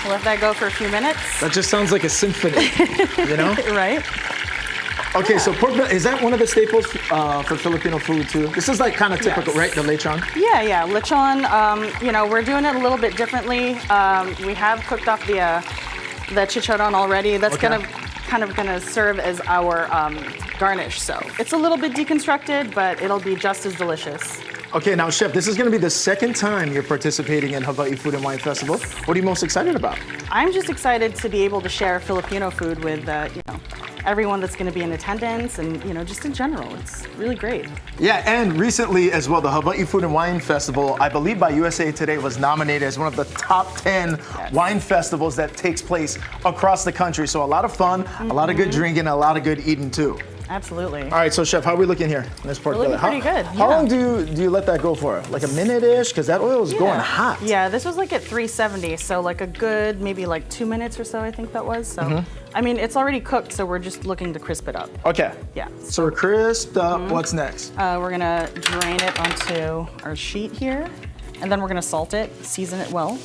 Let that go for a few minutes. That just sounds like a symphony, you know? Right? Okay, so pork belly, is that one of the staples for Filipino food too? This is like kind of typical, right? The lechon? Yeah. Lechon, you know, we're doing it a little bit differently. We have cooked up the chicharron already. That's kind of gonna serve as our garnish. So it's a little bit deconstructed, but it'll be just as delicious. Okay, now Chef, this is gonna be the second time you're participating in Hawaii Food and Wine Festival. What are you most excited about? I'm just excited to be able to share Filipino food with, you know, everyone that's gonna be in attendance and, you know, just in general. It's really great. Yeah, and recently as well, the Hawaii Food and Wine Festival, I believe by USA Today, was nominated as one of the top 10 wine festivals that takes place across the country. So a lot of fun, a lot of good drinking, a lot of good eating too. Absolutely. All right, so Chef, how are we looking here in this pork belly? Pretty good. How long do you let that go for? Like a minute-ish? Because that oil is going hot. Yeah, this was like at 370, so like a good maybe like 2 minutes or so, I think that was. So, I mean, it's already cooked, so we're just looking to crisp it up. Okay. Yeah. So we're crisped up. What's next? We're gonna drain it onto our sheet here, and then we're gonna salt it, season it well.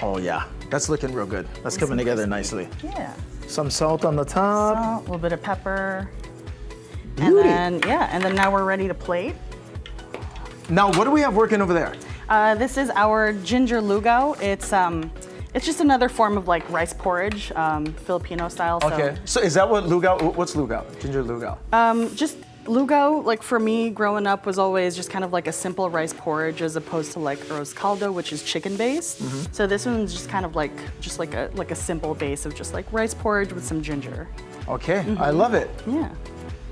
Oh yeah, that's looking real good. That's coming together nicely. Yeah. Some salt on the top. Salt, a little bit of pepper. Beauty. And then now we're ready to plate. Now, what do we have working over there? This is our ginger lugaw. It's just another form of like rice porridge, Filipino style. Okay. So is that what lugaw? What's lugaw? Ginger lugaw. Just lugaw, like for me growing up, was always just kind of like a simple rice porridge as opposed to like arroz caldo, which is chicken based. So this one's just kind of like a simple base of just like rice porridge with some ginger. Okay, I love it. Yeah.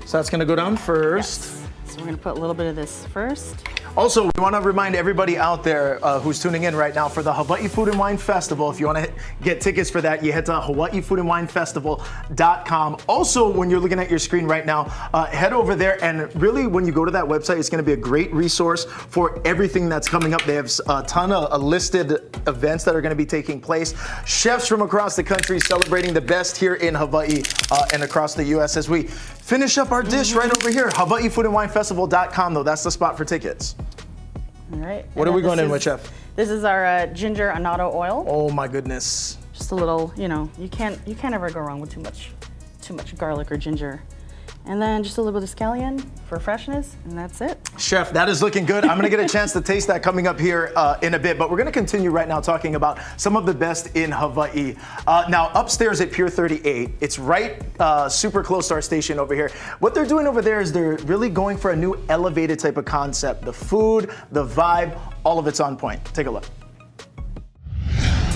So that's gonna go down first. Yes. So we're gonna put a little bit of this first. Also, we want to remind everybody out there who's tuning in right now for the Hawaii Food and Wine Festival. If you want to get tickets for that, you head to hawaiifoodandwinefestival.com. Also, when you're looking at your screen right now, head over there, and really when you go to that website, it's going to be a great resource for everything that's coming up. They have a ton of listed events that are going to be taking place. Chefs from across the country celebrating the best here in Hawaii and across the U.S. as we finish up our dish right over here. hawaiifoodandwinefestival.com, though. That's the spot for tickets. All right. What are we going in with, Chef? This is our ginger annatto oil. Oh my goodness. Just a little, you know, you can't ever go wrong with too much garlic or ginger. And then just a little bit of scallion for freshness, and that's it. Chef, that is looking good. I'm gonna get a chance to taste that coming up here in a bit, but we're gonna continue right now talking about some of the best in Hawaii. Now, upstairs at Pier 38, it's right super close to our station over here. What they're doing over there is they're really going for a new elevated type of concept. The food, the vibe, all of it's on point. Take a look.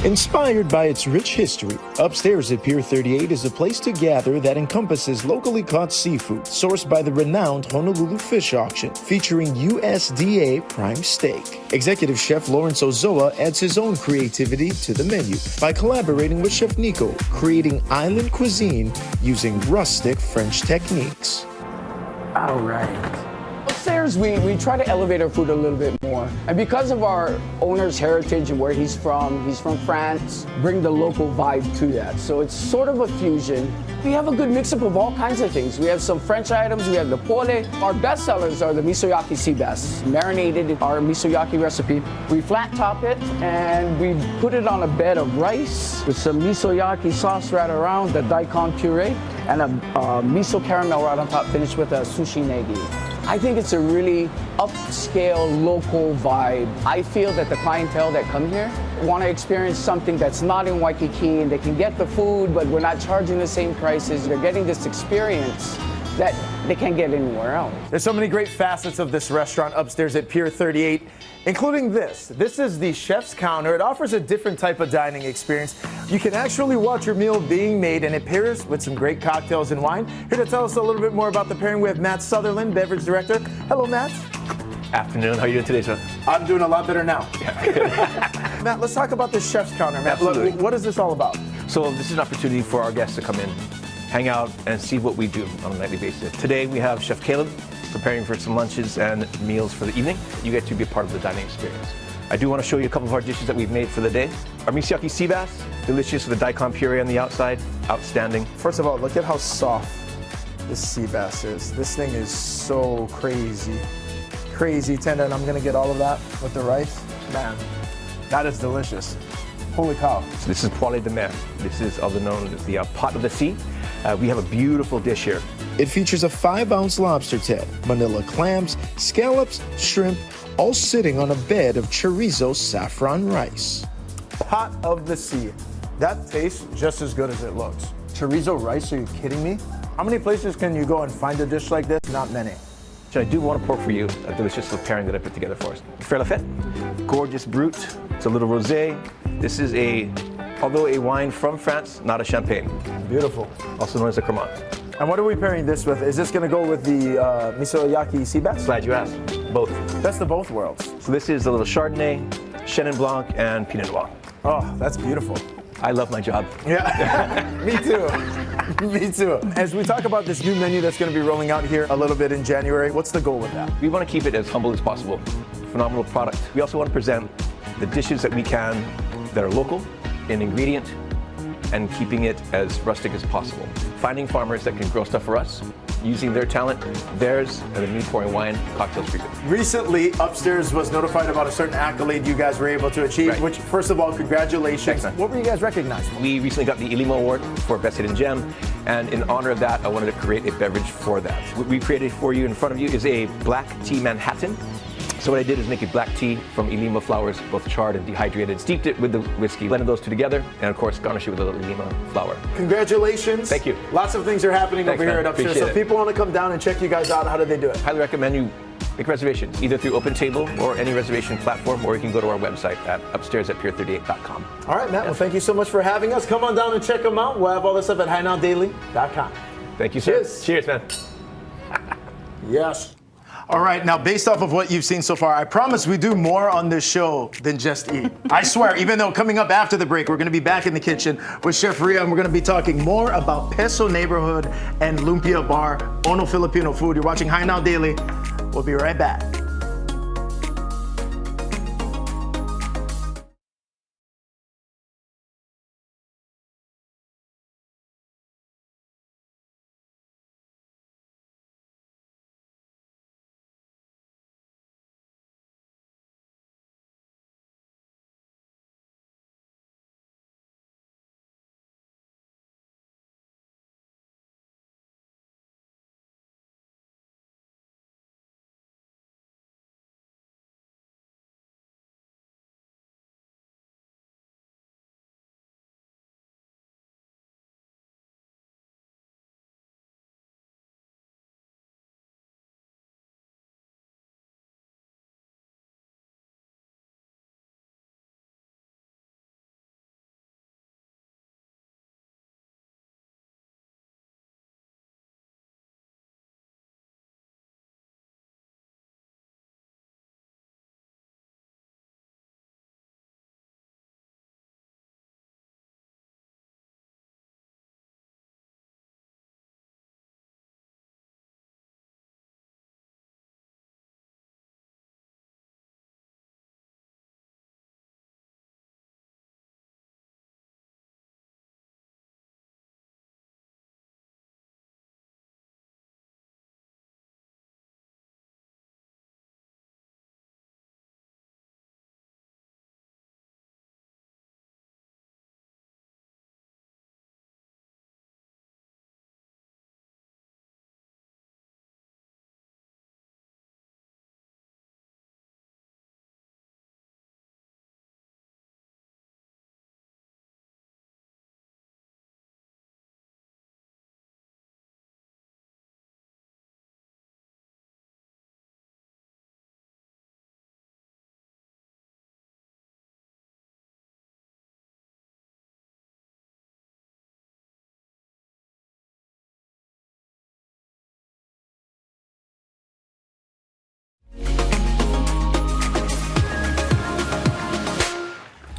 Inspired by its rich history, upstairs at Pier 38 is a place to gather that encompasses locally caught seafood sourced by the renowned Honolulu Fish Auction, featuring USDA prime steak. Executive Chef Lawrence Ozoa adds his own creativity to the menu by collaborating with Chef Nico, creating island cuisine using rustic French techniques. All right. Upstairs, we try to elevate our food a little bit more. And because of our owner's heritage and where he's from France, bring the local vibe to that. So it's sort of a fusion. We have a good mix-up of all kinds of things. We have some French items, we have the pole. Our best sellers are the misoyaki sea bass, marinated in our misoyaki recipe. We flat top it and we put it on a bed of rice with some misoyaki sauce right around, the daikon puree, and a miso caramel right on top, finished with a sushi negi. I think it's a really upscale local vibe. I feel that the clientele that come here want to experience something that's not in Waikiki, and they can get the food, but we're not charging the same prices. They're getting this experience that they can't get anywhere else. There's so many great facets of this restaurant upstairs at Pier 38, including this. This is the chef's counter. It offers a different type of dining experience. You can actually watch your meal being made, and it pairs with some great cocktails and wine. Here to tell us a little bit more about the pairing, we have Matt Sutherland, beverage director. Hello, Matt. Afternoon. How are you doing today, sir? I'm doing a lot better now. Matt, let's talk about this chef's counter. Matt, what is this all about? So this is an opportunity for our guests to come in, hang out, and see what we do on a nightly basis. Today we have Chef Caleb preparing for some lunches and meals for the evening. You get to be a part of the dining experience. I do want to show you a couple of our dishes that we've made for the day. Our misoyaki sea bass, delicious with the daikon puree on the outside, outstanding. First of all, look at how soft this sea bass is. This thing is so crazy tender, and I'm gonna get all of that with the rice. Man, that is delicious. Holy cow. So this is poêlée de mer. This is also known as the pot of the sea. We have a beautiful dish here. It features a 5-ounce lobster tail, manila clams, scallops, shrimp, all sitting on a bed of chorizo saffron rice. Pot of the sea. That tastes just as good as it looks. Chorizo rice, are you kidding me? How many places can you go and find a dish like this? Not many. So I do want to pour for you a delicious little pairing that I put together for us. Fer la fête, gorgeous brut. It's a little rosé. This is although a wine from France, not a champagne. Beautiful. Also known as a Cremant. And what are we pairing this with? Is this going to go with the miso-yaki sea bass? Glad you asked. Both. Best of both worlds. So this is a little Chardonnay, Chenin Blanc, and Pinot Noir. Oh, that's beautiful. I love my job. Yeah, me too. Me too. As we talk about this new menu that's going to be rolling out here a little bit in January, what's the goal with that? We want to keep it as humble as possible. Phenomenal product. We also want to present the dishes that we can that are local in ingredient and keeping it as rustic as possible. Finding farmers that can grow stuff for us, using their talent, theirs, and then me pouring wine, cocktails for you. Recently, Upstairs was notified about a certain accolade you guys were able to achieve, Right. which, first of all, congratulations. Thanks, man. What were you guys recognized for? We recently got the Ilimo Award for Best Hidden Gem, and in honor of that, I wanted to create a beverage for that. What we created for you in front of you is a black tea Manhattan. So what I did is make a black tea from Ilima flowers, both charred and dehydrated, steeped it with the whiskey, blended those two together, and of course garnish it with a little Ilima flower. Congratulations. Thank you. Lots of things are happening Thanks, over here man. at Upstairs. Appreciate So if it. people want to come down and check you guys out, how do they do it? Highly recommend you make reservations, either through Open Table or any reservation platform, or you can go to our website at upstairs@pier38.com. All right, Matt. Well, thank you so much for having us. Come on down and check them out. We'll have all this up at hignowdaily.com. Thank you, sir. Cheers. Cheers, man. Yes. All right, now based off of what you've seen so far, I promise we do more on this show than just eat. I swear, even though coming up after the break, we're gonna be back in the kitchen with Chef Ria, and we're gonna be talking more about Peso Neighborhood and Lumpia Bar, Ono Filipino food. You're watching High Now Daily. We'll be right back.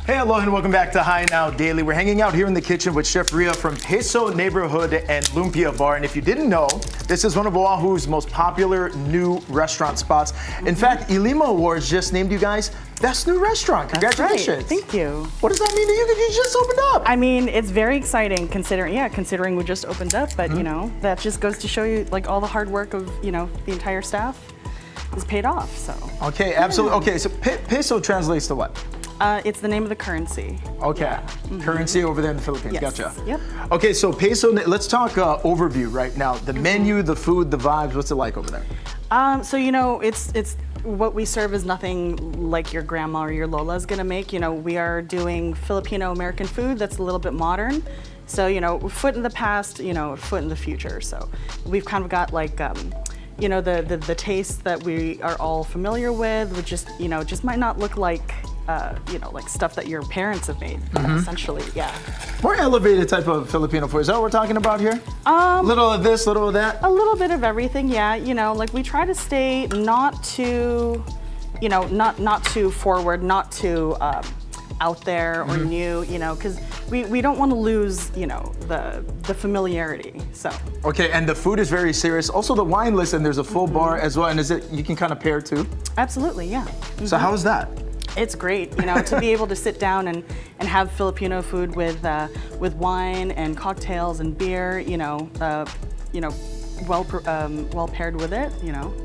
Hey, aloha, and welcome back to High Now Daily. We're hanging out here in the kitchen with Chef Ria from Peso Neighborhood and Lumpia Bar. And if you didn't know, this is one of Oahu's most popular new restaurant spots. In fact, Ilima Awards just named you guys Best New Restaurant. Congratulations. That's right. Thank you. What does that mean to you? Because you just opened up. I mean, it's very exciting considering we just opened up, but you know, that just goes to show you like all the hard work of, you know, the entire staff is paid off, so. Okay, absolutely. Okay, so peso translates to what? It's the name of the currency. Okay. Currency over there in the Philippines. Yes. Gotcha. Yep. Okay, so peso, let's talk overview right now. The menu, the food, the vibes, what's it like over there? So it's what we serve is nothing like your grandma or your Lola is gonna make. We are doing Filipino American food that's a little bit modern. So foot in the past, foot in the future. So we've kind of got like the taste that we are all familiar with, which just might not look like like stuff that your parents have made. Essentially, yeah. More elevated type of Filipino food. Is that what we're talking about here? Little of this, little of that? A little bit of everything, yeah. Like we try to stay not too, not too forward, not too out there or new, because we don't want to lose, the familiarity. So. Okay, and the food is very serious. Also, the wine list, and there's a full bar as well. And is it you can kind of pair too? Absolutely, yeah. So how is that? It's great, to be able to sit down and have Filipino food with wine and cocktails and beer, well paired with it,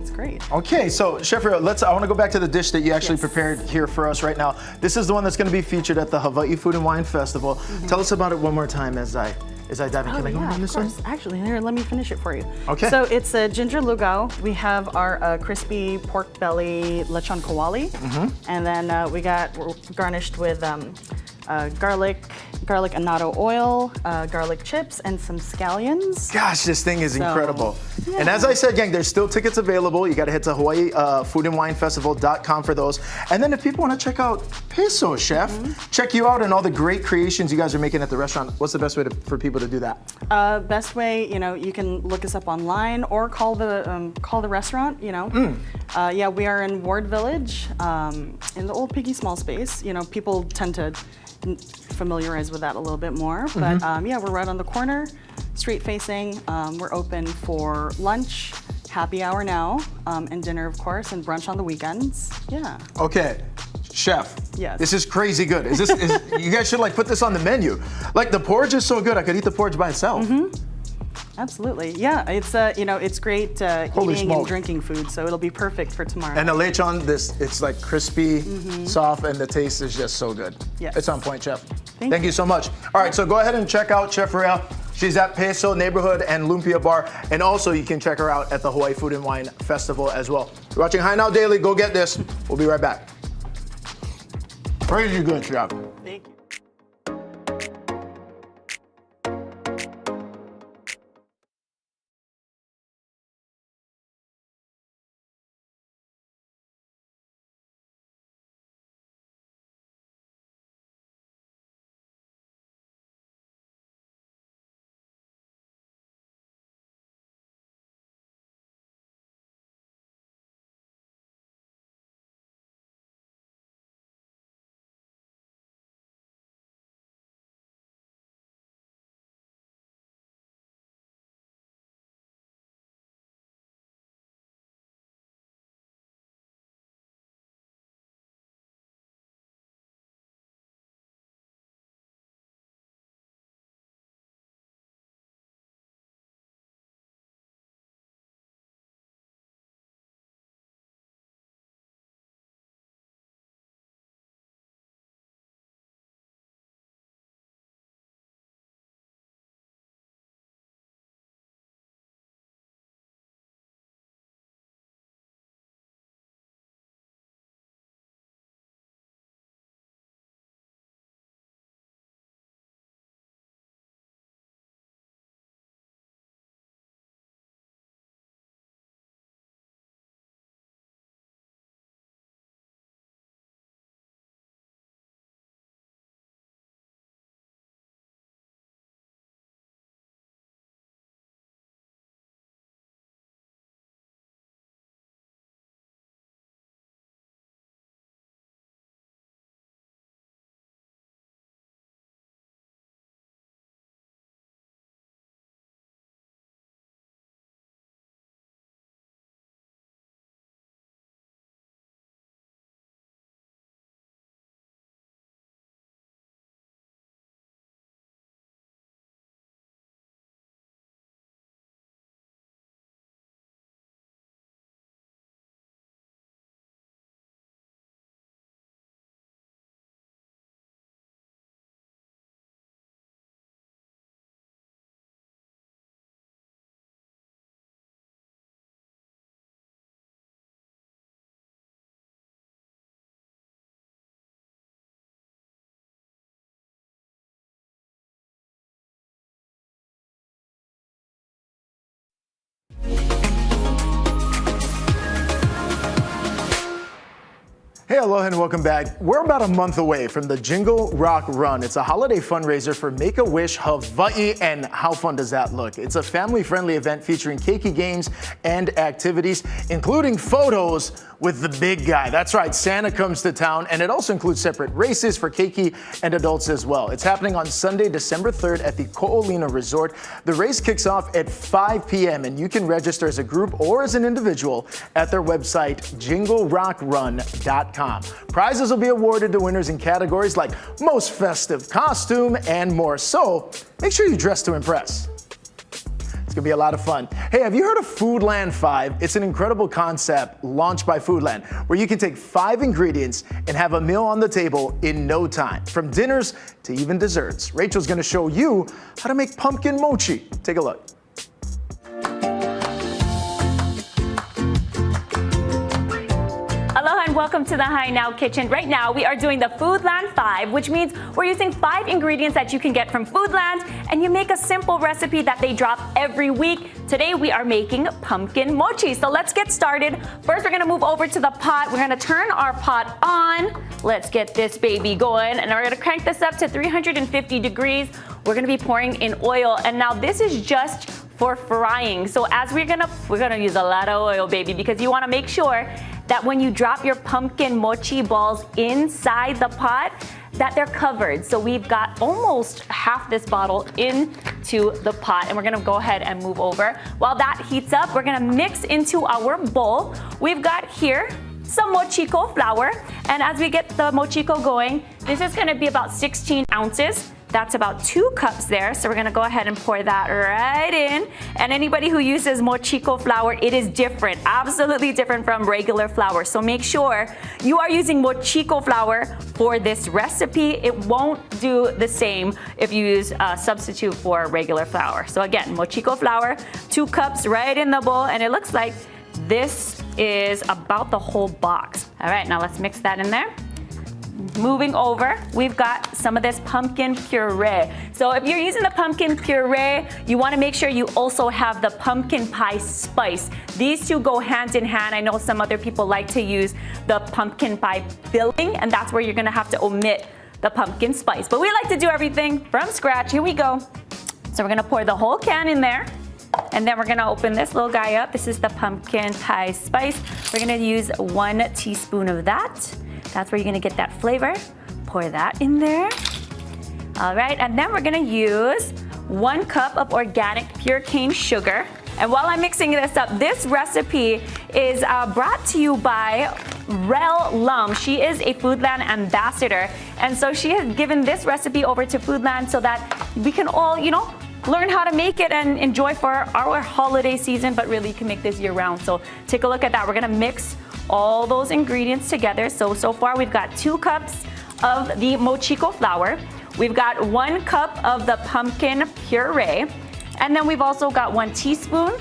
it's great. Okay, so Chef Rio, I want to go back to the dish that you actually Yes. prepared here for us right now. This is the one that's going to be featured at the Hawaii Food and Wine Festival. Tell us about it one more time as I dive in. Can I go on this one? Actually, here, let me finish it for you. Okay. So it's a ginger lugaw. We have our crispy pork belly lechon kawali, and then we're garnished with garlic annatto oil, garlic chips, and some scallions. Gosh, this thing is incredible. yeah. And as I said, gang, there's still tickets available. You got to head to Hawaii foodandwinefestival.com for those. And then if people want to check out Peso, Chef, check you out and all the great creations you guys are making at the restaurant, what's the best way for people to do that? Best way, you can look us up online or call the restaurant. Yeah, we are in Ward Village, in the old Piggy Small Space. People tend to familiarize with that a little bit more, but yeah, we're right on the corner, street facing. We're open for lunch, happy hour now, and dinner, of course, and brunch on the weekends. Yeah. Okay. Chef, Yes. this is crazy good. You guys should put this on the menu. Like the porridge is so good, I could eat the porridge by itself. Absolutely. Yeah, it's great Holy eating smoke. and drinking food, so it'll be perfect for tomorrow. And the lechon, it's like crispy, soft, and the taste is just so good. Yes. It's on point, Chef. Thank you so much. All right, so go ahead and check out Chef Rael. She's at Peso Neighborhood and Lumpia Bar, and also you can check her out at the Hawaii Food and Wine Festival as well. You're watching High Now Daily. Go get this. We'll be right back. Crazy good, Chef. Thank you. Hey, aloha and welcome back. We're about a month away from the Jingle Rock Run. It's a holiday fundraiser for Make-A-Wish Hawaii, and how fun does that look? It's a family-friendly event featuring keiki games and activities, including photos with the big guy. That's right, Santa comes to town, and it also includes separate races for keiki and adults as well. It's happening on Sunday, December 3rd at the Ko'olina Resort. The race kicks off at 5 p.m., and you can register as a group or as an individual at their website, jinglerockrun.com. Prizes will be awarded to winners in categories like most festive costume and more. So make sure you dress to impress. It's gonna be a lot of fun. Hey, have you heard of Foodland 5? It's an incredible concept launched by Foodland where you can take 5 ingredients and have a meal on the table in no time, from dinners to even desserts. Rachel's gonna show you how to make pumpkin mochi. Take a look. Aloha and welcome to the Hi Now Kitchen. Right now we are doing the Foodland 5, which means we're using 5 ingredients that you can get from Foodland, and you make a simple recipe that they drop every week. Today we are making pumpkin mochi. So let's get started. First we're gonna move over to the pot. We're gonna turn our pot on. Let's get this baby going, and we're gonna crank this up to 350 degrees. We're gonna be pouring in oil, and now this is just for frying. So as we're gonna use a lot of oil, baby, because you wanna make sure that when you drop your pumpkin mochi balls inside the pot, that they're covered. So we've got almost half this bottle into the pot, and we're gonna go ahead and move over. While that heats up, we're gonna mix into our bowl. We've got here some mochiko flour, and as we get the mochiko going, this is gonna be about 16 ounces. That's about 2 cups there. So we're gonna go ahead and pour that right in. And anybody who uses mochiko flour, it is different, absolutely different from regular flour. So make sure you are using mochiko flour for this recipe. It won't do the same if you use a substitute for regular flour. So again, mochiko flour, 2 cups right in the bowl, and it looks like this is about the whole box. All right, now let's mix that in there. Moving over, we've got some of this pumpkin puree. So if you're using the pumpkin puree, you want to make sure you also have the pumpkin pie spice. These two go hand in hand. I know some other people like to use the pumpkin pie filling, and that's where you're going to have to omit the pumpkin spice. But we like to do everything from scratch. Here we go. So we're going to pour the whole can in there. And then we're gonna open this little guy up. This is the pumpkin pie spice. We're gonna use 1 teaspoon of that. That's where you're gonna get that flavor. Pour that in there. All right, and then we're gonna use 1 cup of organic pure cane sugar. And while I'm mixing this up, this recipe is brought to you by Rel Lum. She is a Foodland ambassador. And so she has given this recipe over to Foodland so that we can all, learn how to make it and enjoy for our holiday season, but really you can make this year round. So take a look at that. We're gonna mix all those ingredients together. So far we've got 2 cups of the mochiko flour. We've got 1 cup of the pumpkin puree. And then we've also got 1 teaspoon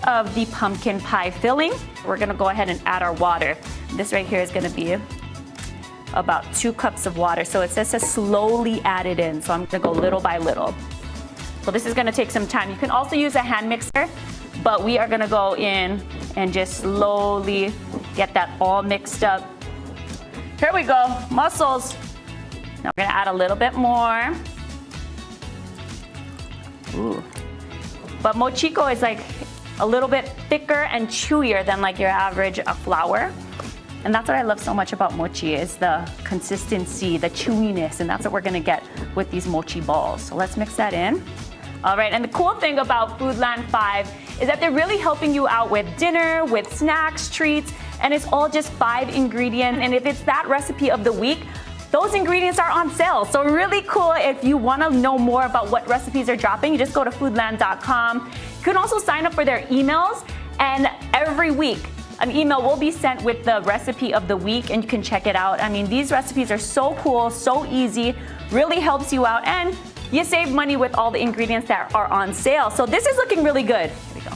of the pumpkin pie filling. We're gonna go ahead and add our water. This right here is gonna be about 2 cups of water. So it says to slowly add it in. So I'm gonna go little by little. So this is gonna take some time. You can also use a hand mixer, but we are gonna go in and just slowly get that all mixed up. Here we go, mussels. Now we're gonna add a little bit more. Ooh. But mochiko is like a little bit thicker and chewier than like your average flour. And that's what I love so much about mochi is the consistency, the chewiness, and that's what we're gonna get with these mochi balls. So let's mix that in. All right, and the cool thing about Foodland 5 is that they're really helping you out with dinner, with snacks, treats, and it's all just 5 ingredients. And if it's that recipe of the week, those ingredients are on sale. So really cool. If you want to know more about what recipes are dropping, you just go to foodland.com. You can also sign up for their emails, and every week an email will be sent with the recipe of the week, and you can check it out. I mean, these recipes are so cool, so easy, really helps you out, and you save money with all the ingredients that are on sale. So this is looking really good. Here we go.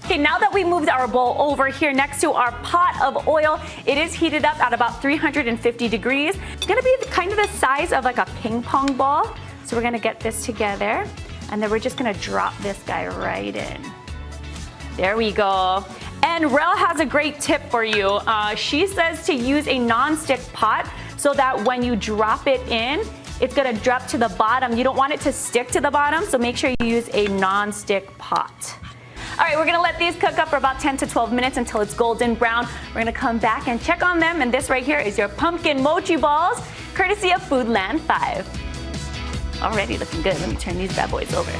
Okay, now that we moved our bowl over here next to our pot of oil, it is heated up at about 350 degrees. It's gonna be kind of the size of like a ping pong ball. So we're gonna get this together, and then we're just gonna drop this guy right in. There we go. And Rel has a great tip for you. She says to use a non-stick pot so that when you drop it in, it's gonna drop to the bottom. You don't want it to stick to the bottom, so make sure you use a non-stick pot. All right, we're gonna let these cook up for about 10 to 12 minutes until it's golden brown. We're gonna come back and check on them, and this right here is your pumpkin mochi balls, courtesy of Foodland 5. Already looking good. Let me turn these bad boys over.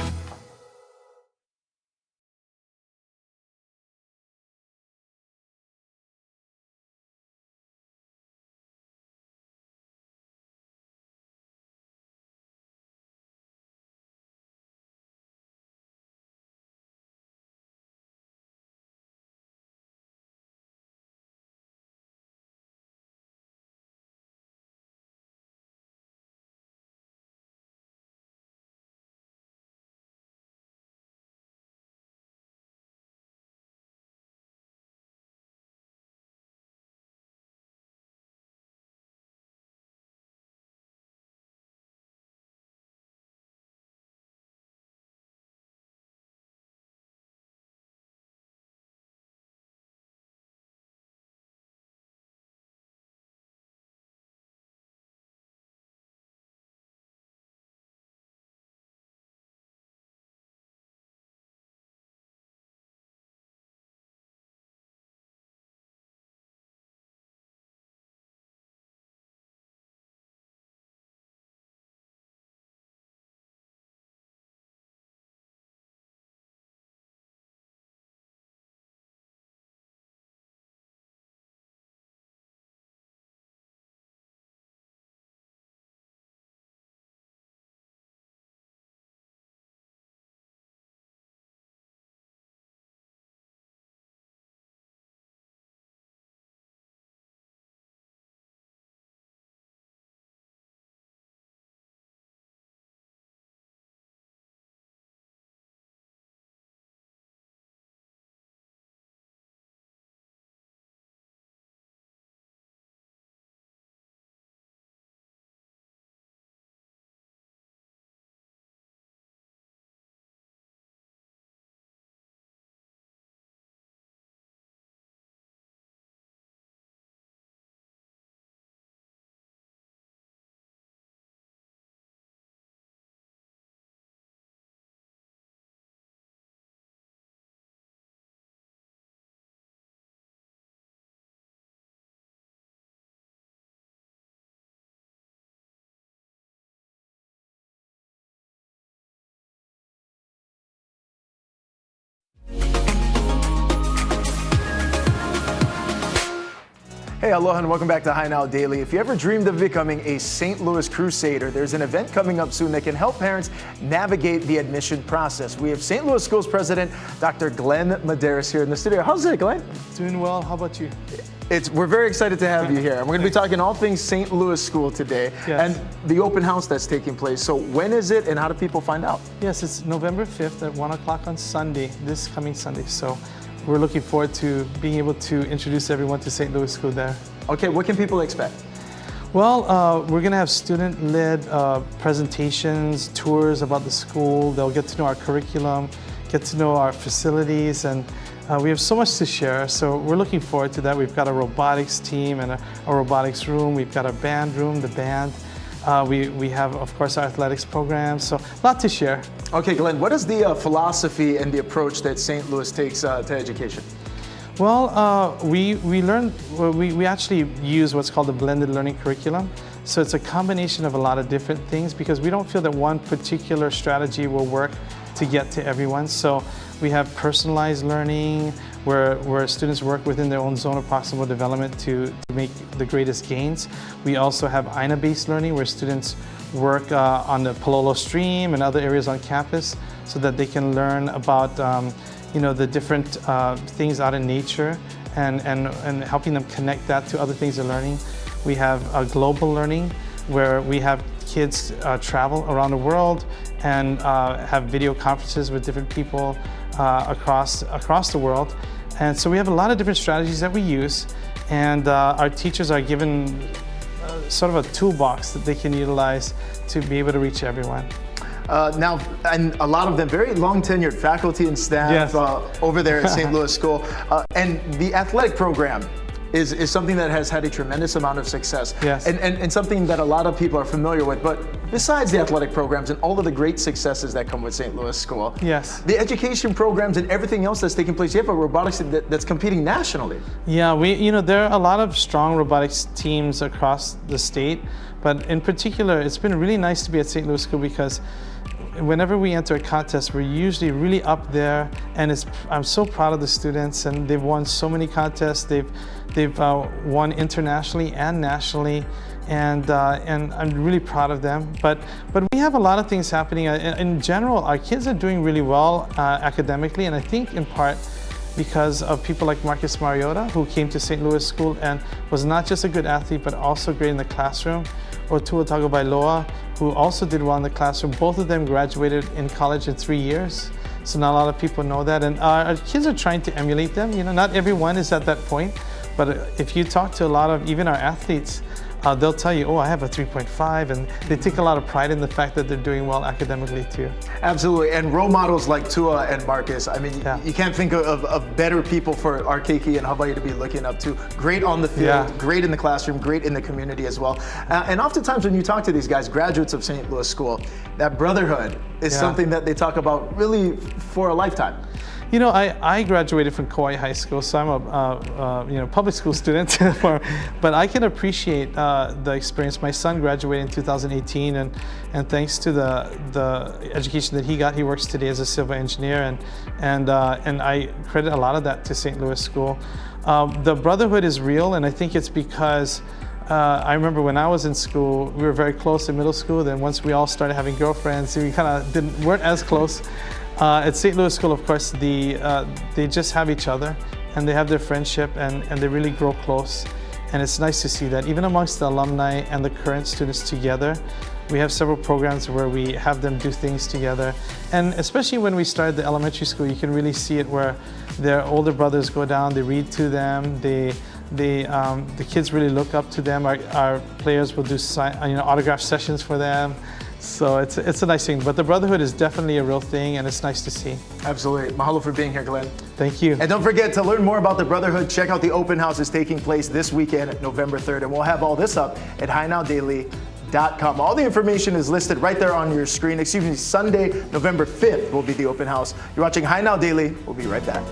Hey, aloha and welcome back to High Now Daily. If you ever dreamed of becoming a St. Louis Crusader, there's an event coming up soon that can help parents navigate the admission process. We have St. Louis Schools President, Dr. Glenn Medeiros here in the studio. How's it, Glenn? Doing well. How about you? We're very excited to have you here. And we're going to be talking all things St. Louis School today Yes. and the open house that's taking place. So when is it and how do people find out? Yes, it's November 5th at 1 o'clock on Sunday, this coming Sunday. So we're looking forward to being able to introduce everyone to St. Louis School there. Okay, what can people expect? Well, we're going to have student-led presentations, tours about the school. They'll get to know our curriculum, get to know our facilities, and we have so much to share. So we're looking forward to that. We've got a robotics team and a robotics room. We've got a band room, the band. We have, of course, our athletics program. So a lot to share. Okay, Glenn, what is the philosophy and the approach that St. Louis takes to education? Well, we actually use what's called the blended learning curriculum. So it's a combination of a lot of different things because we don't feel that one particular strategy will work to get to everyone. So we have personalized learning where students work within their own zone of proximal development to make the greatest gains. We also have INA-based learning where students work on the Palolo Stream and other areas on campus so that they can learn about the different things out in nature and helping them connect that to other things they're learning. We have global learning where we have kids travel around the world and have video conferences with different people across the world. And so we have a lot of different strategies that we use, and our teachers are given sort of a toolbox that they can utilize to be able to reach everyone. Now, and a lot of them very long tenured faculty and staff Yes. over there at St. Louis School. And the athletic program is something that has had a tremendous amount of success. Yes. And something that a lot of people are familiar with. But besides the athletic programs and all of the great successes that come with St. Louis School, Yes. the education programs and everything else that's taking place, you have a robotics that's competing nationally. Yeah, there are a lot of strong robotics teams across the state, but in particular, it's been really nice to be at St. Louis School because whenever we enter a contest, we're usually really up there, and I'm so proud of the students, and they've won so many contests. They've won internationally and nationally, and I'm really proud of them. But we have a lot of things happening. In general, our kids are doing really well academically, and I think in part because of people like Marcus Mariota, who came to St. Louis School and was not just a good athlete, but also great in the classroom, or Tua Tagovailoa, who also did well in the classroom. Both of them graduated in college in 3 years, so not a lot of people know that. And our kids are trying to emulate them. Not everyone is at that point, but if you talk to a lot of even our athletes, they'll tell you, oh, I have a 3.5, and they take a lot of pride in the fact that they're doing well academically too. Absolutely, and role models like Tua and Marcus, I mean, Yeah. you can't think of better people for our Keiki and Hawaii to be looking up to. Great on the field, Yeah. great in the classroom, great in the community as well. And oftentimes when you talk to these guys, graduates of St. Louis School, that brotherhood is Yeah. something that they talk about really for a lifetime. I graduated from Kauai High School, so I'm a public school student, but I can appreciate the experience. My son graduated in 2018, and thanks to the education that he got, he works today as a civil engineer, and I credit a lot of that to St. Louis School. The brotherhood is real, and I think it's because I remember when I was in school, we were very close in middle school. Then once we all started having girlfriends, we kind of weren't as close. At St. Louis School, of course, they just have each other, and they have their friendship, and they really grow close. And it's nice to see that. Even amongst the alumni and the current students together, we have several programs where we have them do things together. And especially when we started the elementary school, you can really see it where their older brothers go down, they read to them, the kids really look up to them. Our players will do autograph sessions for them. So it's a nice thing, but the brotherhood is definitely a real thing, and it's nice to see. Absolutely. Mahalo for being here, Glenn. Thank you. And don't forget to learn more about the brotherhood. Check out the open house is taking place this weekend, November 3rd, and we'll have all this up at HiNowDaily.com. All the information is listed right there on your screen. Excuse me, Sunday, November 5th will be the open house. You're watching Hi Now Daily. We'll be right back.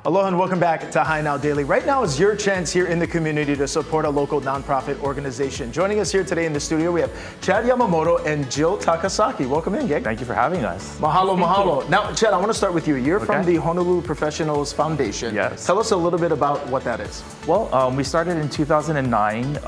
Aloha and welcome back to Hi Now Daily. Right now is your chance here in the community to support a local nonprofit organization. Joining us here today in the studio, we have Chad Yamamoto and Jill Takasaki. Welcome in, gang. Thank you for having us. Mahalo, mahalo. Now, Chad, I want to start with you. You're from the Honolulu Professionals Foundation. Yes. Tell us a little bit about what that is. Well, we started in 2009.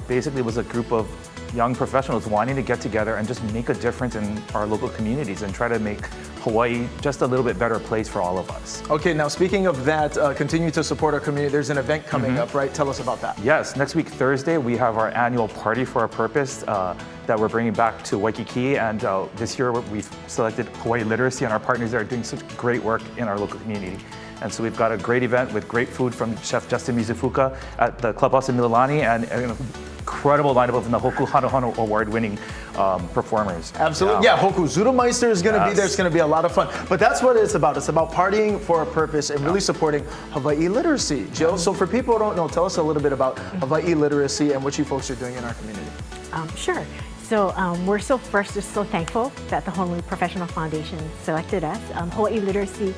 Basically, it was a group of young professionals wanting to get together and just make a difference in our local communities and try to make Hawaii just a little bit better place for all of us. Okay, now speaking of that, continue to support our community. There's an event coming up, right? Tell us about that. Yes, next week, Thursday, we have our annual Party for a Purpose that we're bringing back to Waikiki. And this year, we've selected Hawaii Literacy, and our partners there are doing such great work in our local community. And so we've got a great event with great food from Chef Justin Mizufuka at the clubhouse in Mililani, and an incredible lineup of the Hoku Hano Hano award-winning performers. Absolutely. Yeah, Hoku Zurumeister is going to be there. It's going to be a lot of fun. But that's what it's about. It's about partying for a purpose and really supporting Hawaii literacy. Jill, so for people who don't know, tell us a little bit about Hawaii literacy and what you folks are doing in our community. Sure. So we're so thankful that the Honolulu Professional Foundation selected us. Hawaii Literacy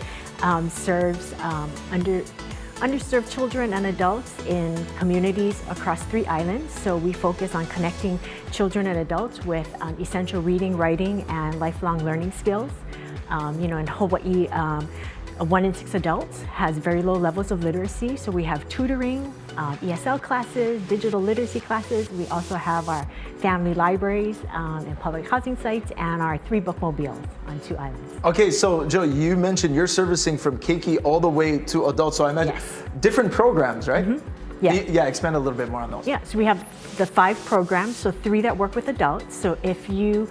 serves underserved children and adults in communities across 3 islands. So we focus on connecting children and adults with essential reading, writing, and lifelong learning skills. In Hawaii, 1 in 6 adults has very low levels of literacy. So we have tutoring, ESL classes, digital literacy classes. We also have our family libraries and public housing sites, and our 3 bookmobiles on 2 islands. Okay, so Jill, you mentioned you're servicing from keiki all the way to adults. So I imagine different programs, right? Yeah. Yeah, expand a little bit more on those. Yeah, so we have the 5 programs, so 3 that work with adults. So if you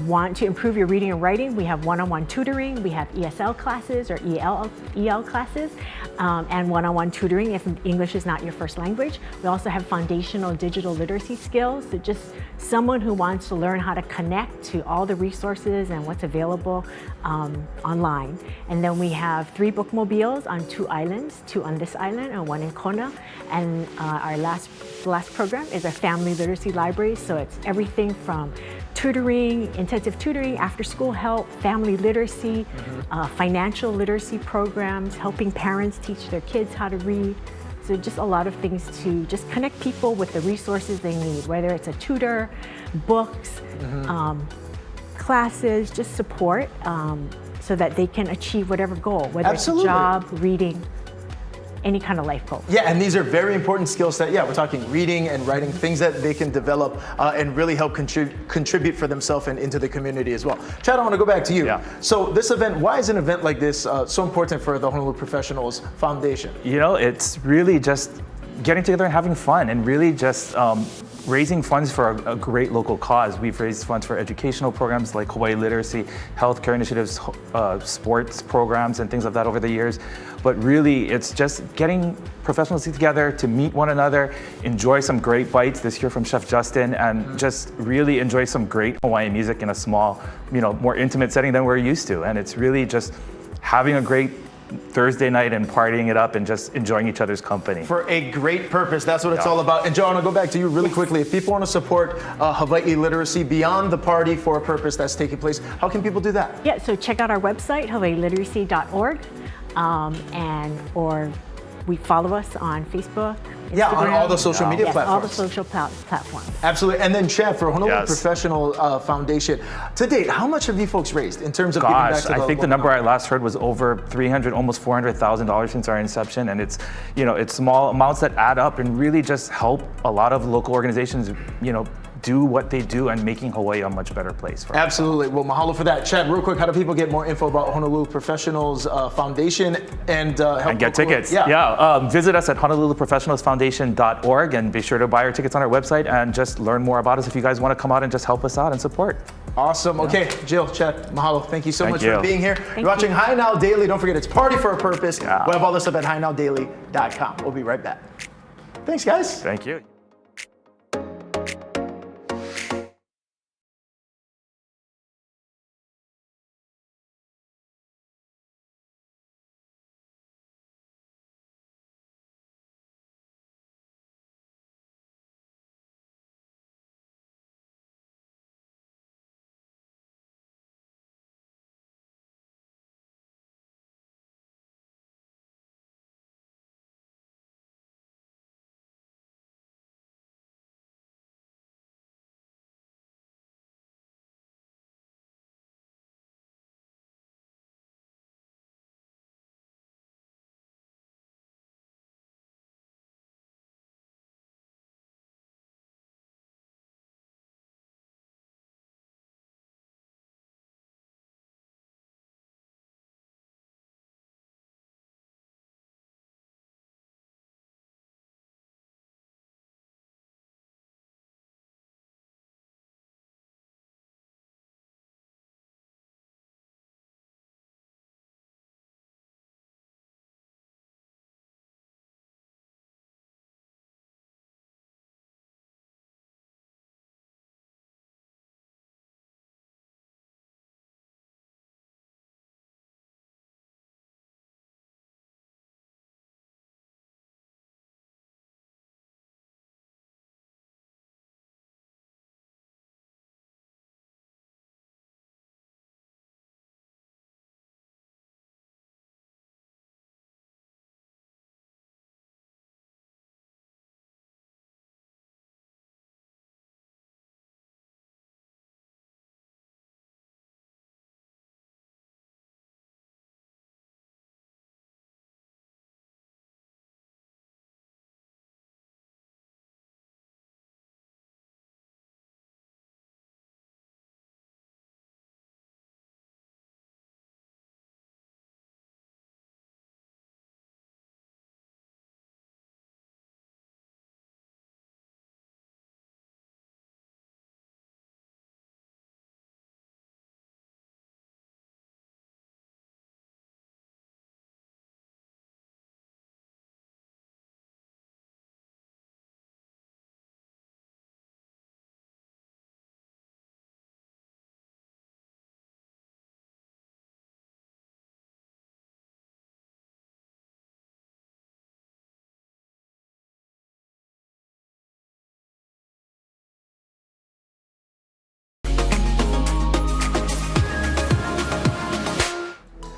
want to improve your reading and writing, we have one-on-one tutoring, we have ESL classes or EL classes, and one-on-one tutoring if English is not your first language. We also have foundational digital literacy skills, so just someone who wants to learn how to connect to all the resources and what's available online. And then we have 3 bookmobiles on 2 islands, 2 on this island and 1 in Kona. And our last program is a family literacy library, so it's everything from tutoring, intensive tutoring, after-school help, family literacy, financial literacy programs, helping parents teach their kids how to read. So just a lot of things to just connect people with the resources they need, whether it's a tutor, books, classes, just support so that they can achieve whatever goal, whether it's a job, reading, any kind of life goal. Yeah, and these are very important skills that, we're talking reading and writing, things that they can develop and really help contribute for themselves and into the community as well. Chad, I want to go back to you. Yeah. So this event, why is an event like this so important for the Honolulu Professionals Foundation? It's really just getting together and having fun, and really just raising funds for a great local cause. We've raised funds for educational programs like Hawaii Literacy, healthcare initiatives, sports programs, and things like that over the years. But really, it's just getting professionals together to meet one another, enjoy some great bites this year from Chef Justin, and just really enjoy some great Hawaiian music in a small, more intimate setting than we're used to. And it's really just having a great Thursday night and partying it up and just enjoying each other's company. For a great purpose, that's what it's all about. And Joe, I want to go back to you really quickly. If people want to support Hawaii Literacy beyond the Party for a Purpose that's taking place, how can people do that? Yeah, so check out our website, hawaiiliteracy.org, or we follow us on Facebook, Instagram. Yeah, on all the social media platforms. All the social platforms. Absolutely. And then Chad, for Honolulu Professional Foundation, to date, how much have you folks raised in terms of giving back to the I think the number I last heard was over $300,000, almost $400,000 since our inception, and it's it's small amounts that add up and really just help a lot of local organizations do what they do and making Hawaii a much better place for us. Absolutely. Well, mahalo for that. Chad, real quick, how do people get more info about Honolulu Professionals Foundation and help and get tickets? Visit us at honoluluprofessionalsfoundation.org and be sure to buy our tickets on our website and just learn more about us if you guys want to come out and just help us out and support. Awesome. Okay, Jill, Chad, mahalo. Thank you so much for being here. Thank You're watching you. Hi Now Daily. Don't forget, it's Party for a Purpose. We'll have all this up at hinowdaily.com. We'll be right back. Thanks, guys. Thank you.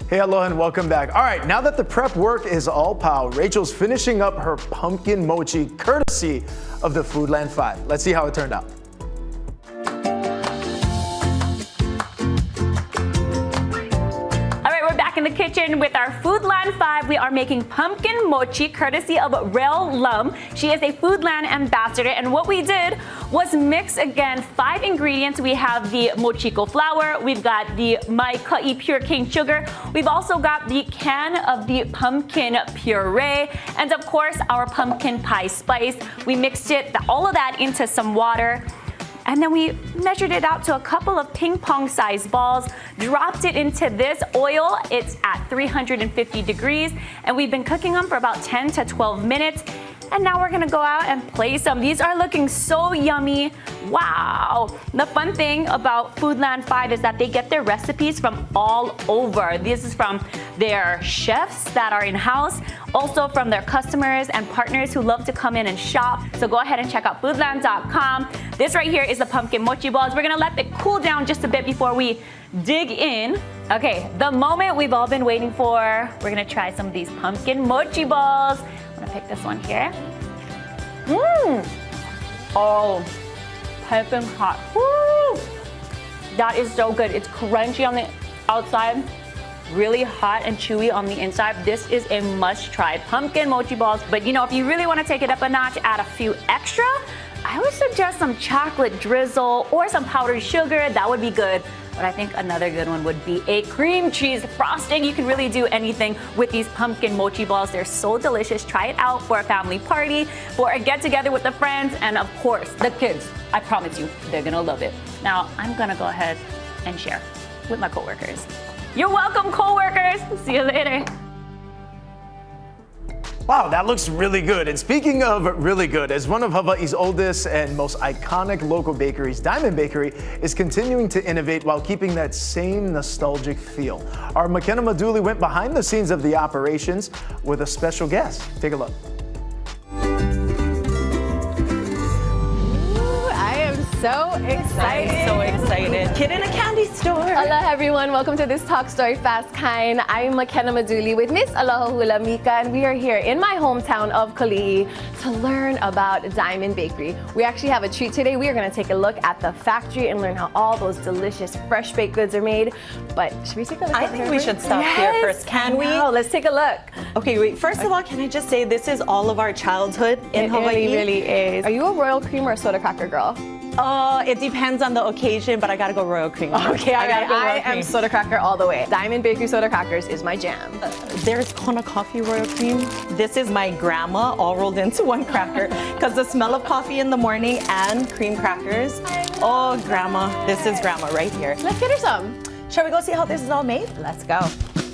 Hey, aloha and welcome back. All right, now that the prep work is all pow, Rachel's finishing up her pumpkin mochi courtesy of the Foodland 5. Let's see how it turned out. In the kitchen with our Foodland 5, we are making pumpkin mochi courtesy of Rel Lum. She is a Foodland ambassador, and what we did was mix again 5 ingredients. We have the mochiko flour, we've got the mai ka'i pure cane sugar, we've also got the can of the pumpkin puree, and of course our pumpkin pie spice. We mixed all of that into some water. And then we measured it out to a couple of ping pong sized balls, dropped it into this oil. It's at 350 degrees, and we've been cooking them for about 10 to 12 minutes. And now we're gonna go out and place them. These are looking so yummy. Wow. The fun thing about Foodland 5 is that they get their recipes from all over. This is from their chefs that are in-house, also from their customers and partners who love to come in and shop. So go ahead and check out foodland.com. This right here is the pumpkin mochi balls. We're gonna let it cool down just a bit before we dig in. Okay, the moment we've all been waiting for. We're gonna try some of these pumpkin mochi balls. I'm gonna pick this one here. Oh, piping hot. Woo! That is so good. It's crunchy on the outside, really hot and chewy on the inside. This is a must try. Pumpkin mochi balls. But you know, if you really want to take it up a notch, add a few extra, I would suggest some chocolate drizzle or some powdered sugar. That would be good. But I think another good one would be a cream cheese frosting. You can really do anything with these pumpkin mochi balls. They're so delicious. Try it out for a family party, for a get together with the friends, and of course, the kids. I promise you, they're gonna love it. Now, I'm gonna go ahead and share with my coworkers. You're welcome, coworkers. See you later. Wow, that looks really good. And speaking of really good, as one of Hawaii's oldest and most iconic local bakeries, Diamond Bakery is continuing to innovate while keeping that same nostalgic feel. Our McKenna Maduli went behind the scenes of the operations with a special guest. Take a look. So excited. I'm so excited. Kid in a candy store. Aloha everyone, welcome to this Talk Story Fast Kind. I'm McKenna Maduli with Miss Aloha Hula Mika, and we are here in my hometown of Kali'i to learn about Diamond Bakery. We actually have a treat today. We are going to take a look at the factory and learn how all those delicious fresh baked goods are made. But should we take a look? I think we should stop here first. Can we? Let's take a look. Okay, wait. First of all, can I just say this is all of our childhood in Hawaii? It really is. Are you a royal cream or a soda cracker girl? It depends on the occasion, but I gotta go royal cream. Okay, I cream. am soda cracker all the way. Diamond Bakery soda crackers is my jam. There's Kona coffee royal cream. This is my grandma all rolled into one cracker because the smell of coffee in the morning and cream crackers. Oh, grandma, this is grandma right here. Let's get her some. Shall we go see how this is all made? Let's go.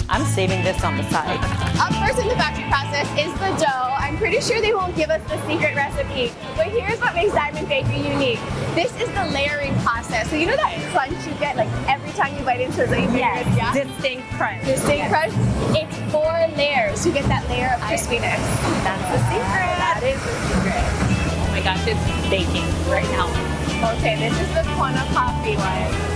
I'm saving this on the side. Up first in the factory process is the dough. I'm pretty sure they won't give us the secret recipe, but here's what makes Diamond Bakery unique. This is the layering process. So you know that crunch you get like every time you bite into the Yes, yeah? distinct crunch. Distinct crunch. It's 4 layers. You get that layer of crispiness. That's the secret. That is the secret. Oh my gosh, it's baking right now. Okay, this is the Kona coffee one.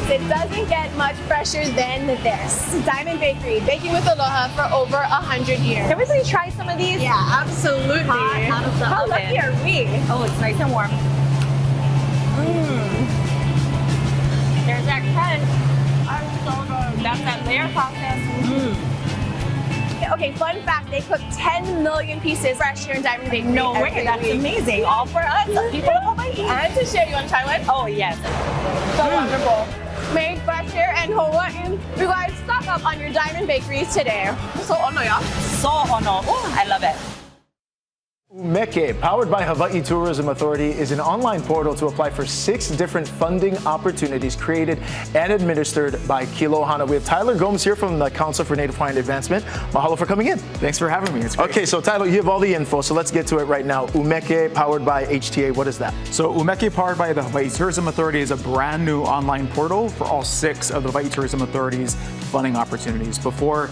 It doesn't get much fresher than this. Diamond Bakery, baking with aloha for over 100 years. Can we please try some of these? Yeah, absolutely. Hot out of the How oven. lucky are we? Oh, it's nice and warm. There's that crunch. So good. That's that layer process. Okay, fun fact, they cook 10 million pieces fresh here in Diamond Bakery. No way, every that's week. amazing. All for us, people of Hawaii. And to share, you want to try one? Oh, yes. So wonderful. Made fresh here in Hawaii. You guys stock up on your Diamond Bakeries today. So ono ya. So ono. Oh, I love it. Umeke, powered by Hawaii Tourism Authority, is an online portal to apply for 6 different funding opportunities created and administered by Kilohana. We have Tyler Gomes here from the Council for Native Hawaiian Advancement. Mahalo for coming in. Thanks for having me. It's great. Okay, so Tyler, you have all the info, so let's get to it right now. Umeke, powered by HTA, what is that? So Umeke, powered by the Hawaii Tourism Authority, is a brand new online portal for all 6 of the Hawaii Tourism Authority's funding opportunities. Before,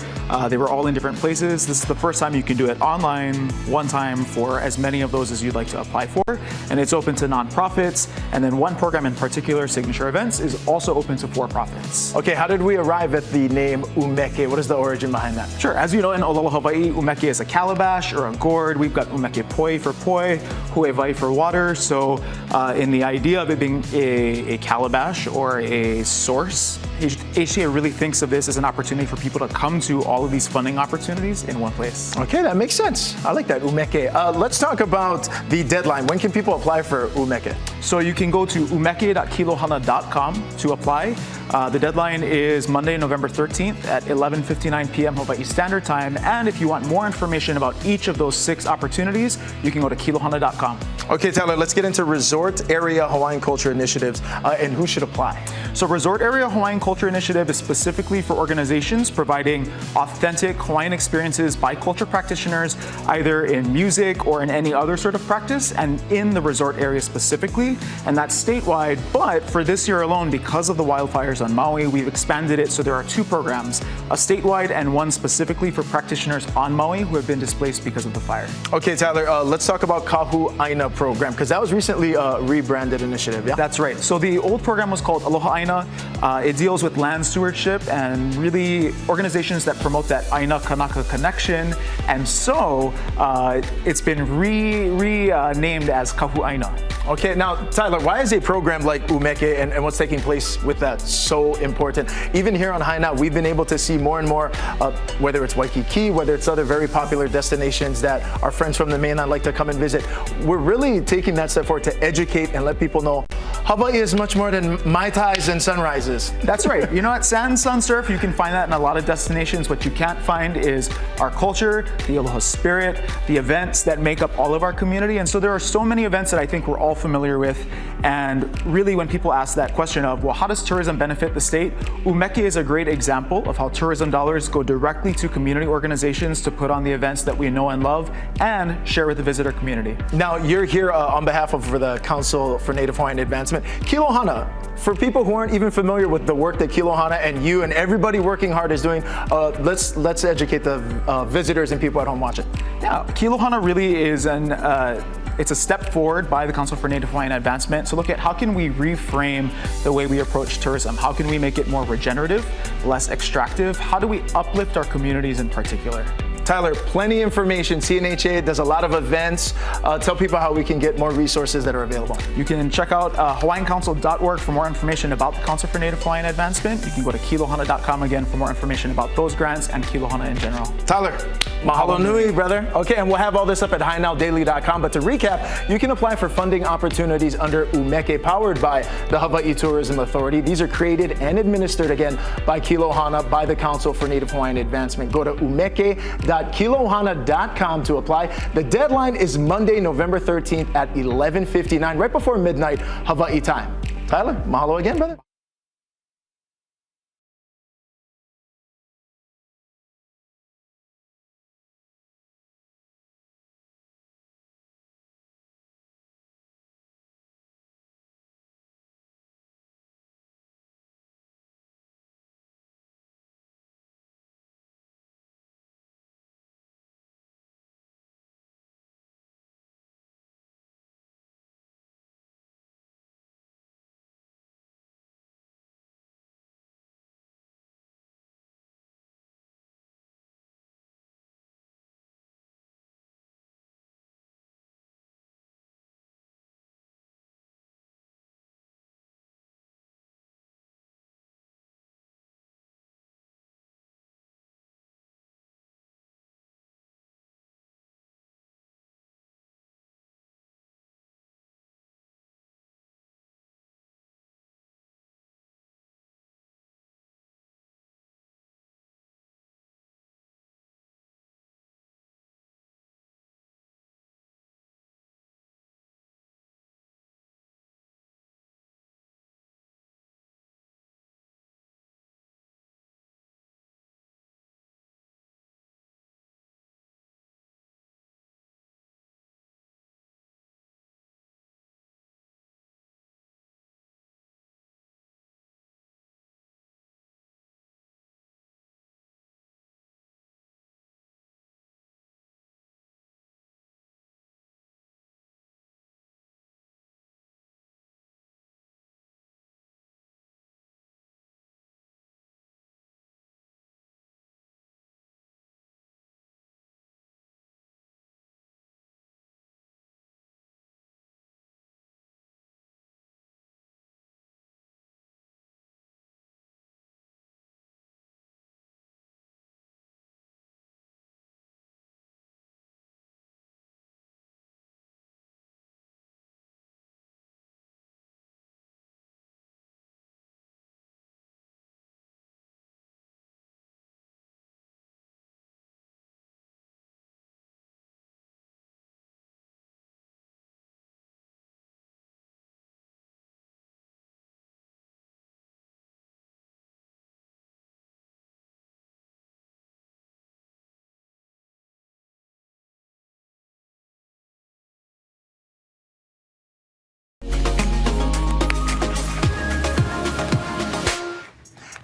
they were all in different places. This is the first time you can do it online, one time for as many many of those as you'd like to apply for. And it's open to nonprofits. And then one program in particular, Signature Events, is also open to for-profits. Okay, how did we arrive at the name umeke? What is the origin behind that? Sure, as you know, in Olelo, Hawaii, umeke is a calabash or a gourd. We've got umeke poi for poi, huevai for water. So in the idea of it being a calabash or a source, HTA really thinks of this as an opportunity for people to come to all of these funding opportunities in one place. Okay, that makes sense. I like that, umeke. Let's talk about the deadline. When can people apply for umeke? So you can go to umeke.kilohana.com to apply. The deadline is Monday, November 13th at 11:59 p.m. Hawaii Standard Time. And if you want more information about each of those 6 opportunities, you can go to kilohana.com. Okay, Tyler, let's get into resort area Hawaiian culture initiatives and who should apply. So Resort Area Hawaiian Culture Initiative is specifically for organizations providing authentic Hawaiian experiences by culture practitioners, either in music or in any other sort of practice, and in the resort area specifically, and that's statewide. But for this year alone, because of the wildfires on Maui, we've expanded it, so there are 2 programs, a statewide and one specifically for practitioners on Maui who have been displaced because of the fire. Okay, Tyler, let's talk about Kahu Aina program, because that was recently a rebranded initiative, yeah? That's right. So the old program was called Aloha Aina. It deals with land stewardship and really organizations that promote that Aina Kanaka connection. And so it's been renamed as Kahu Aina. Okay, now, Tyler, why is a program like Umeke and what's taking place with that so important? Even here on Haina, we've been able to see more and more, whether it's Waikiki, whether it's other very popular destinations that our friends from the mainland like to come and visit. We're really taking that step forward to educate and let people know Hawaii is much more than Mai Tais and sunrises. That's right. You know what? Sand, sun, surf, you can find that in a lot of destinations. What you can't find is our culture, the Aloha spirit, the events that make up all of our community. And so there are so many events that I think we're all familiar with. And really, when people ask that question of, well, how does tourism benefit the state? Umeke is a great example of how tourism dollars go directly to community organizations to put on the events that we know and love and share with the visitor community. Now, you're here on behalf of the Council for Native Hawaiian Advancement. Kilohana, for people who aren't even familiar with the work that Kilohana and you and everybody working hard is doing, let's educate the visitors and people at home watching. Yeah, Kilohana really is it's a step forward by the Council for Native Hawaiian Advancement to look at how can we reframe the way we approach tourism? How can we make it more regenerative, less extractive? How do we uplift our communities in particular? Tyler, plenty of information. CNHA does a lot of events. Tell people how we can get more resources that are available. You can check out hawaiiancouncil.org for more information about the Council for Native Hawaiian Advancement. You can go to kilohana.com again for more information about those grants and Kilohana in general. Tyler, mahalo nui, brother. Okay, and we'll have all this up at HiNowDaily.com. But to recap, you can apply for funding opportunities under Umeke, powered by the Hawaii Tourism Authority. These are created and administered again by Kilohana, by the Council for Native Hawaiian Advancement. Go to umeke.kilohana.com to apply. The deadline is Monday, November 13th at 11:59, right before midnight Hawaii time. Tyler, mahalo again, brother.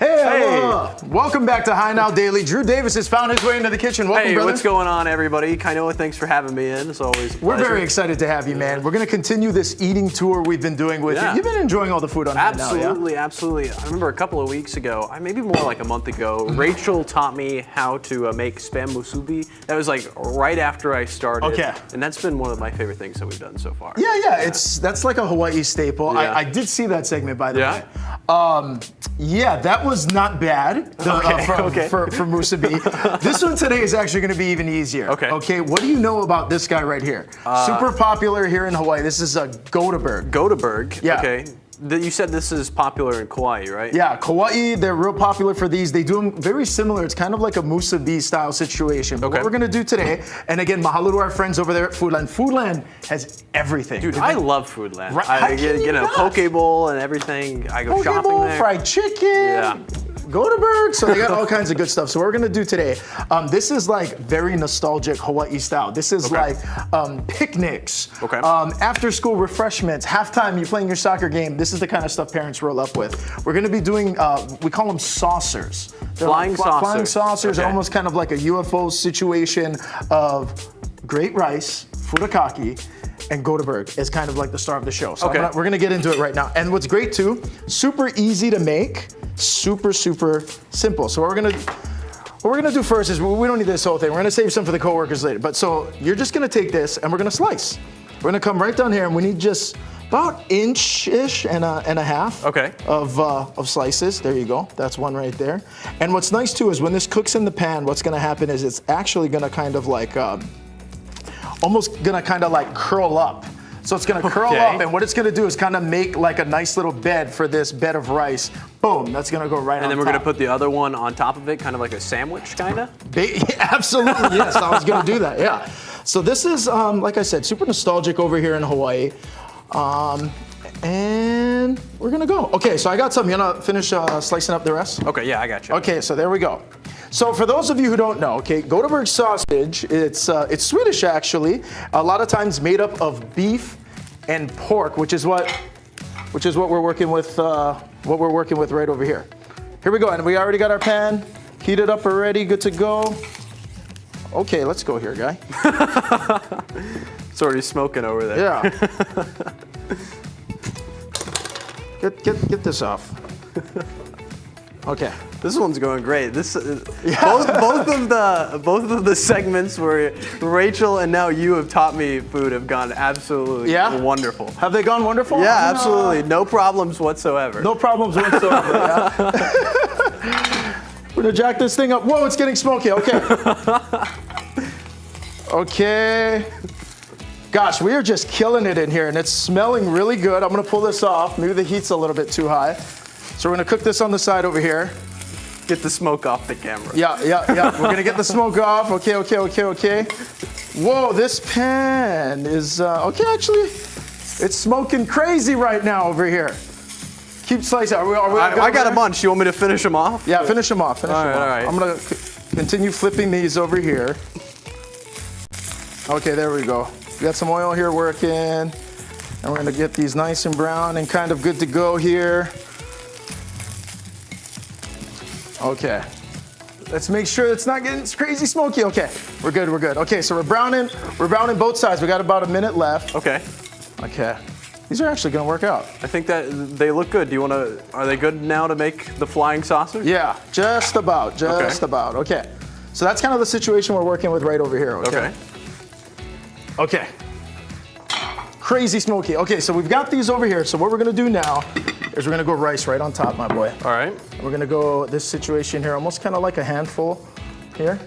Hey, aloha. Welcome back to High Now Daily. Drew Davis has found his way into the kitchen. Welcome, Hey, brother. what's going on, everybody? Kainoa, thanks for having me in. It's always a pleasure. We're very excited to have you, man. We're going to continue this eating tour we've been doing with you. You've been enjoying all the food on High Now, yeah? Absolutely. I remember a couple of weeks ago, maybe more like a month ago, Rachel taught me how to make spam musubi. That was like right after I started. Okay. And that's been one of my favorite things that we've done so far. Yeah. That's like a Hawaii staple. Yeah. I did see that segment, by the way. Yeah, that was not bad for musubi. This one today is actually going to be even easier. Okay. What do you know about this guy right here? Super popular here in Hawaii. This is a Gotaberg. Gotaberg. Yeah. Okay. You said this is popular in Kauai, right? Yeah, Kauai, they're real popular for these. They do them very similar. It's kind of like a musubi style situation. But what we're gonna do today, and again, mahalo to our friends over there at Foodland. Foodland has everything. Dude, I love Foodland. Right? I get a poke bowl and everything. I go shopping there. Fried chicken. Yeah. Gotaberg. So they got all kinds of good stuff. So what we're gonna do today, this is like very nostalgic Hawaii style. This is like picnics, after school refreshments, halftime, you're playing your soccer game. This is the kind of stuff parents roll up with. We're gonna be doing, we call them saucers. Flying saucers. Flying saucers are almost kind of like a UFO situation of great rice, furikake, and Gotaberg is kind of like the star of the show. So we're gonna get into it right now. And what's great too, super easy to make, super simple. So what we're gonna do first is we don't need this whole thing. We're gonna save some for the coworkers later. But so you're just gonna take this and we're gonna slice. We're gonna come right down here and we need just about inch-ish and a half of slices. There you go. That's one right there. And what's nice too is when this cooks in the pan, what's gonna happen is it's actually gonna kind of like almost gonna kind of like curl up. So it's gonna curl up, and what it's gonna do is kind of make like a nice little bed for this bed of rice. Boom, that's gonna go right on top. And then we're gonna put the other one on top of it, kind of like a sandwich, kinda? Absolutely, yes, I was gonna do that, yeah. So this is, like I said, super nostalgic over here in Hawaii. And we're gonna go. Okay, so I got some. You wanna finish slicing up the rest? Okay, yeah, I got you. Okay, so there we go. So for those of you who don't know, Gotaberg sausage, it's Swedish actually. A lot of times made up of beef and pork, which is what we're working with. What we're working with right over here. Here we go, and we already got our pan heated up already, good to go. Okay, let's go here, guy. It's already smoking over there. Yeah. Get this off. Okay. This one's going great. Both of the segments where Rachel and now you have taught me food have gone absolutely wonderful. Have they gone wonderful? Yeah, absolutely. No problems whatsoever. No problems whatsoever. We're gonna jack this thing up. Whoa, it's getting smoky. Okay. Okay. Gosh, we are just killing it in here, and it's smelling really good. I'm gonna pull this off. Maybe the heat's a little bit too high. So we're gonna cook this on the side over here. Get the smoke off the camera. Yeah. We're gonna get the smoke off. Okay. Whoa, this pan is, okay, actually, it's smoking crazy right now over here. Keep slicing. I got a bunch. You want me to finish them off? Yeah, finish them off. All right. I'm gonna continue flipping these over here. Okay, there we go. We got some oil here working, and we're gonna get these nice and brown and kind of good to go here. Okay. Let's make sure it's not getting crazy smoky. Okay, we're good. Okay, so we're browning both sides. We got about a minute left. Okay. These are actually gonna work out. I think that they look good. Are they good now to make the flying sausage? Yeah, just about. Okay. So that's kind of the situation we're working with right over here. Okay. Crazy smoky. Okay, so we've got these over here. So what we're gonna do now is we're gonna go rice right on top, my boy. All right. We're gonna go this situation here, almost kind of like a handful here.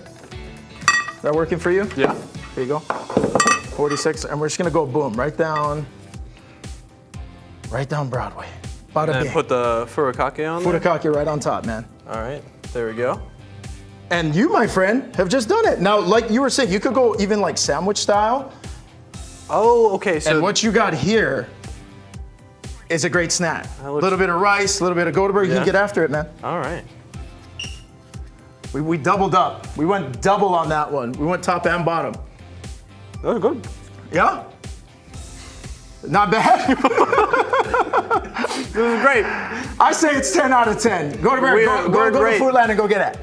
Is that working for you? Yeah. Here you go. 46, and we're just gonna go boom, right down Broadway. Bada And bing. put the furikake on there? Furikake right on top, man. All right, there we go. And you, my friend, have just done it. Now, like you were saying, you could go even like sandwich style. Oh, okay. So and what you got here is a great snack. A little bit of rice, a little bit of Gotaberg. You can get after it, man. All right. We doubled up. We went double on that one. We went top and bottom. That was good. Yeah? Not bad. This is great. I say it's 10 out of 10. Go to We're go to great. Foodland and go get it.